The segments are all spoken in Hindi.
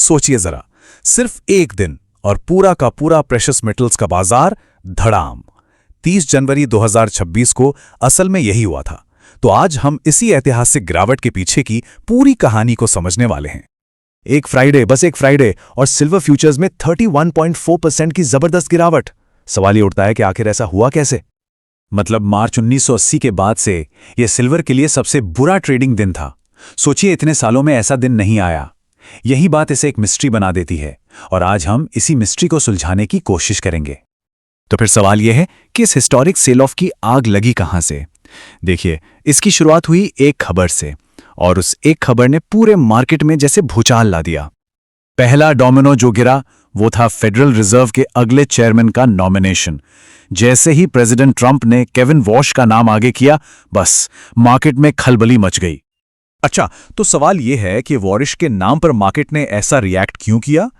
सोचिए जरा, सिर्फ एक दिन और पूरा का पूरा प्रेशियस मेटल्स का बाजार धड़ाम। 30 जनवरी 2026 को असल में यही हुआ था। तो आज हम इसी ऐतिहासिक गिरावट के पीछे की पूरी कहानी को समझने वाले हैं। बस एक फ्राइडे और सिल्वर फ्यूचर्स में 31.4% की जबरदस्त गिरावट। सवाल ये उठता है कि आखिर ऐसा हुआ कैसे? मतलब मार्च 1980 के बाद से यह सिल्वर के लिए सबसे बुरा ट्रेडिंग दिन था। सोचिए, इतने सालों में ऐसा दिन नहीं आया। यही बात इसे एक मिस्ट्री बना देती है और आज हम इसी मिस्ट्री को सुलझाने की कोशिश करेंगे। तो फिर सवाल यह है कि इस हिस्टोरिक सेल ऑफ की आग लगी कहां से? देखिए, इसकी शुरुआत हुई एक खबर से और उस एक खबर ने पूरे मार्केट में जैसे भूचाल ला दिया। पहला डोमिनो जो गिरा वो था फेडरल रिजर्व के अगले चेयरमैन का नॉमिनेशन। जैसे ही प्रेसिडेंट ट्रंप ने केविन वॉश का नाम आगे किया, बस मार्केट में खलबली मच गई। अच्छा, तो सवाल यह है कि वॉरिश के नाम पर मार्केट ने ऐसा रिएक्ट क्यों किया?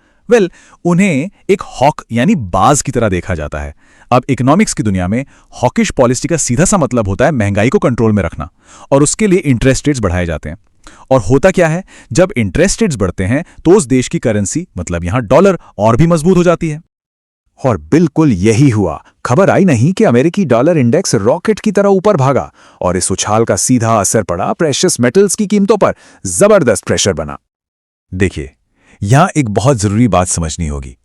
उन्हें एक हॉक यानी बाज की तरह देखा जाता है। अब इकोनॉमिक्स की दुनिया में हॉकिश पॉलिसी का सीधा सा मतलब होता है महंगाई को कंट्रोल में रखना, और उसके लिए इंटरेस्ट रेट्स बढ़ाए जाते हैं। और होता क्या है, जब इंटरेस्ट रेट्स बढ़ते हैं तो उस देश की करेंसी, मतलब यहां डॉलर, और भी मजबूत हो जाती है। और बिल्कुल यही हुआ। खबर आई नहीं कि अमेरिकी डॉलर इंडेक्स रॉकेट की तरह ऊपर भागा और इस उछाल का सीधा असर पड़ा प्रेशियस मेटल्स की कीमतों पर। जबरदस्त प्रेशर बना। देखिए, यहां एक बहुत जरूरी बात समझनी होगी।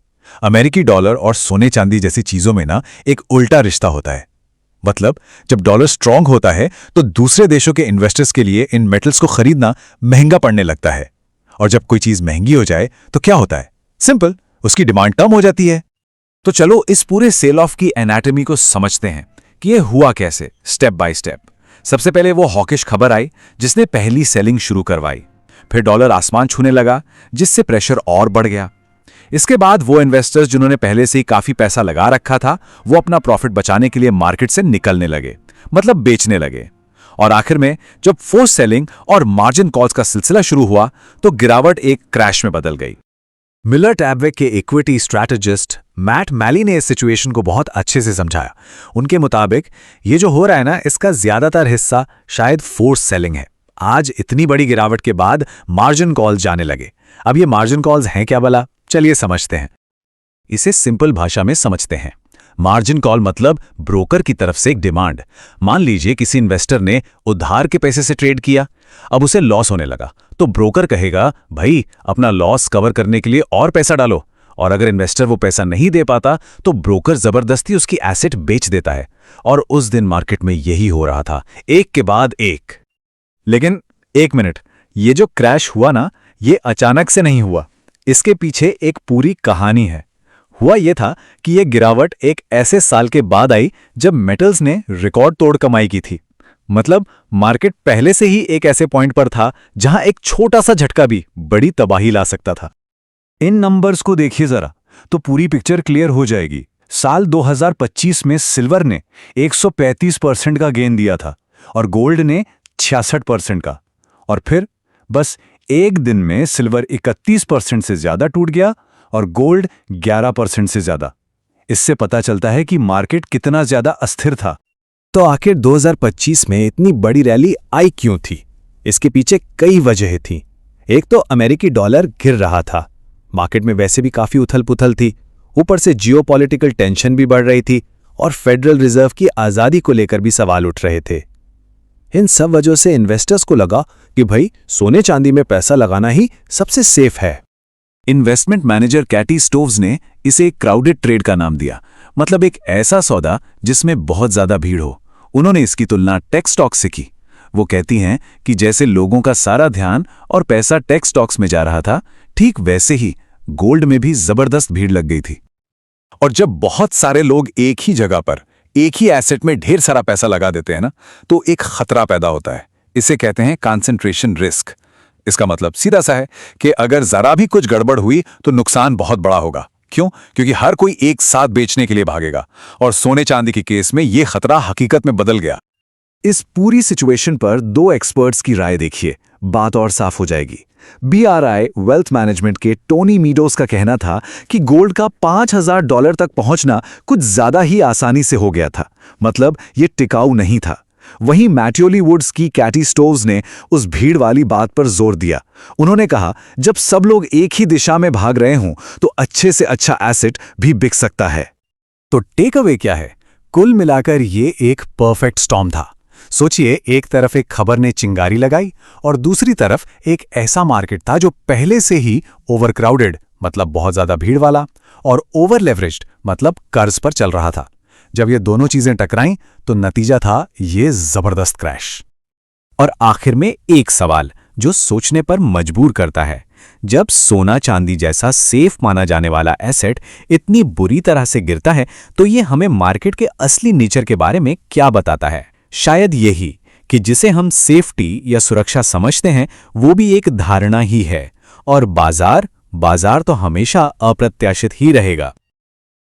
अमेरिकी डॉलर और सोने चांदी जैसी चीजों में ना एक उल्टा रिश्ता होता है। मतलब जब डॉलर स्ट्रांग होता है तो दूसरे देशों के इन्वेस्टर्स के लिए इन मेटल्स को खरीदना महंगा पड़ने लगता है, और जब कोई चीज महंगी हो जाए तो क्या होता है? सिंपल, उसकी डिमांड कम हो जाती है। तो चलो इस पूरे सेल ऑफ की एनाटॉमी को समझते हैं कि यह हुआ कैसे, स्टेप बाय स्टेप। सबसे पहले वो हॉकिश खबर आई जिसने पहली सेलिंग शुरू करवाई। फिर डॉलर आसमान छूने लगा, जिससे प्रेशर और बढ़ गया। इसके बाद वो इन्वेस्टर्स जिन्होंने पहले से ही काफी पैसा लगा रखा था, वो अपना प्रॉफिट बचाने के लिए मार्केट से निकलने लगे, मतलब बेचने लगे। और आखिर में जब फोर्स सेलिंग और मार्जिन कॉल्स का सिलसिला शुरू हुआ तो गिरावट एक क्रैश में बदल गई। मिलर टैबवेक के इक्विटी स्ट्रैटेजिस्ट मैट मैली ने इस सिचुएशन को बहुत अच्छे से समझाया। उनके मुताबिक ये जो हो रहा है ना, इसका ज्यादातर हिस्सा शायद फोर्स सेलिंग है। आज इतनी बड़ी गिरावट के बाद मार्जिन कॉल्स जाने लगे। अब ये मार्जिन कॉल्स हैं क्या भला? चलिए समझते हैं। इसे सिंपल भाषा में समझते हैं। मार्जिन कॉल मतलब ब्रोकर की तरफ से एक डिमांड। मान लीजिए किसी इन्वेस्टर ने उधार के पैसे से ट्रेड किया, अब उसे लॉस होने लगा, तो ब्रोकर कहेगा, भाई अपना लॉस कवर करने के लिए और पैसा डालो। और अगर इन्वेस्टर वो पैसा नहीं दे पाता तो ब्रोकर जबरदस्ती उसकी एसेट बेच देता है। और उस दिन मार्केट में यही हो रहा था, एक के बाद एक। लेकिन एक मिनट, ये जो क्रैश हुआ ना, ये अचानक से नहीं हुआ। इसके पीछे एक पूरी कहानी है। हुआ यह था कि यह गिरावट एक ऐसे साल के बाद आई जब मेटल्स ने रिकॉर्ड तोड़ कमाई की थी। मतलब मार्केट पहले से ही एक ऐसे पॉइंट पर था जहां एक छोटा सा झटका भी बड़ी तबाही ला सकता था। इन नंबर्स को देखिए जरा, तो पूरी पिक्चर क्लियर हो जाएगी। साल 2025 में सिल्वर ने 135% का गेन दिया था और गोल्ड ने 66% का। और फिर बस एक दिन में सिल्वर 31% से ज्यादा टूट गया और गोल्ड 11% से ज्यादा। इससे पता चलता है कि मार्केट कितना ज्यादा अस्थिर था। तो आखिर 2025 में इतनी बड़ी रैली आई क्यों थी? इसके पीछे कई वजहें थी। एक तो अमेरिकी डॉलर गिर रहा था, मार्केट में वैसे भी काफी उथल-पुथल थी, ऊपर से जियोपॉलिटिकल टेंशन भी बढ़ रही थी और फेडरल रिजर्व की आजादी को लेकर भी सवाल उठ रहे थे। इन सब वजहों से इन्वेस्टर्स को लगा कि भाई सोने चांदी में पैसा लगाना ही सबसे सेफ है। इन्वेस्टमेंट मैनेजर कैटी स्टोव्स ने इसे एक क्राउडेड ट्रेड का नाम दिया, मतलब एक ऐसा सौदा जिसमें बहुत ज्यादा भीड़ हो। उन्होंने इसकी तुलना टेक स्टॉक्स से की। वो कहती हैं कि जैसे लोगों का सारा ध्यान और पैसा टेक स्टॉक्स में जा रहा था, ठीक वैसे ही गोल्ड में भी जबरदस्त भीड़ लग गई थी। और जब बहुत सारे लोग एक ही जगह पर एक ही एसेट में ढेर सारा पैसा लगा देते हैं ना, तो एक खतरा पैदा होता है। इसे कहते हैं कॉन्सेंट्रेशन रिस्क। इसका मतलब सीधा सा है कि अगर जरा भी कुछ गड़बड़ हुई तो नुकसान बहुत बड़ा होगा। क्यों? क्योंकि हर कोई एक साथ बेचने के लिए भागेगा। और सोने चांदी के केस में यह खतरा हकीकत में बदल गया। इस पूरी सिचुएशन पर दो एक्सपर्ट्स की राय देखिए, बात और साफ हो जाएगी। BRI वेल्थ मैनेजमेंट के टोनी मीडोस का कहना था कि गोल्ड का $5000 तक पहुंचना कुछ ज्यादा ही आसानी से हो गया था। मतलब ये टिकाऊ नहीं था। वहीं मैटियोली वुड्स की कैटी स्टोव्स ने उस भीड़ वाली बात पर जोर दिया। उन्होंने कहा, जब सब लोग एक ही दिशा में भाग रहे हों तो अच्छे से अच्छा एसेट भी बिक सकता है। तो टेक अवे क्या है? कुल मिलाकर ये एक परफेक्ट स्टॉर्म था। सोचिए, एक तरफ एक खबर ने चिंगारी लगाई और दूसरी तरफ एक ऐसा मार्केट था जो पहले से ही ओवरक्राउडेड मतलब बहुत ज्यादा भीड़ वाला और ओवर लेवरेज्ड मतलब कर्ज पर चल रहा था। जब ये दोनों चीजें टकराईं तो नतीजा था ये जबरदस्त क्रैश। और आखिर में एक सवाल जो सोचने पर मजबूर करता है, जब सोना चांदी जैसा सेफ माना जाने वाला एसेट इतनी बुरी तरह से गिरता है तो ये हमें मार्केट के असली नेचर के बारे में क्या बताता है? शायद यही कि जिसे हम सेफ्टी या सुरक्षा समझते हैं वो भी एक धारणा ही है, और बाजार तो हमेशा अप्रत्याशित ही रहेगा।